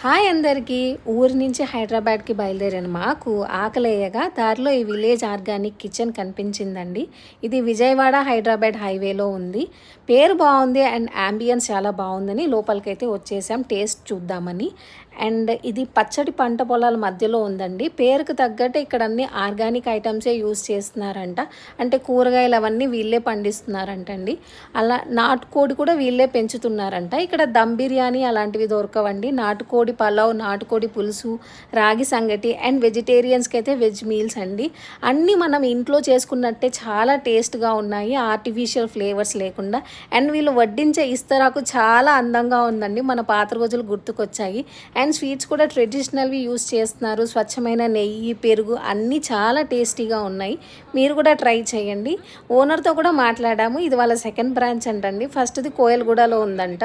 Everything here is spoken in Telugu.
హాయ్ అందరికీ. ఊరి నుంచి హైదరాబాద్కి బయలుదేరిన మాకు ఆకలేయగా దారిలో ఈ విలేజ్ ఆర్గానిక్ కిచెన్ కనిపించిందండి. ఇది విజయవాడ హైదరాబాద్ హైవేలో ఉంది. పేరు బాగుంది అండ్ యాంబియన్స్ చాలా బాగుందని లోపలికైతే వచ్చేసాం టేస్ట్ చూద్దామని. అండ్ ఇది పచ్చడి పంట పొలాల మధ్యలో ఉందండి. పేరుకు తగ్గట్టు ఇక్కడ అన్ని ఆర్గానిక్ ఐటమ్సే యూస్ చేస్తున్నారంట. అంటే కూరగాయలు అవన్నీ వీళ్ళే పండిస్తున్నారంటండి. అలా నాటుకోడి కూడా వీళ్ళే పెంచుతున్నారంట. ఇక్కడ దమ్ బిర్యానీ అలాంటివి దొరకవండి. నాటుకోడి పలావ్, నాటుకోడి పులుసు, రాగి సంగటి అండ్ వెజిటేరియన్స్కి అయితే వెజ్ మీల్స్ అండి. అన్నీ మనం ఇంట్లో చేసుకున్నట్టే చాలా టేస్ట్గా ఉన్నాయి, ఆర్టిఫిషియల్ ఫ్లేవర్స్ లేకుండా. అండ్ వీళ్ళు వడ్డించే ఇస్తరాకు చాలా అందంగా ఉందండి. మన పాత రోజులు గుర్తుకొచ్చాయి. అండ్ స్వీట్స్ కూడా ట్రెడిషనల్వి యూస్ చేస్తున్నారు. స్వచ్ఛమైన నెయ్యి, పెరుగు అన్నీ చాలా టేస్టీగా ఉన్నాయి. మీరు కూడా ట్రై చేయండి. ఓనర్తో కూడా మాట్లాడాము. ఇది వాళ్ళ సెకండ్ బ్రాంచ్ అంటండి. ఫస్ట్ది కోయలగూడలో ఉందంట.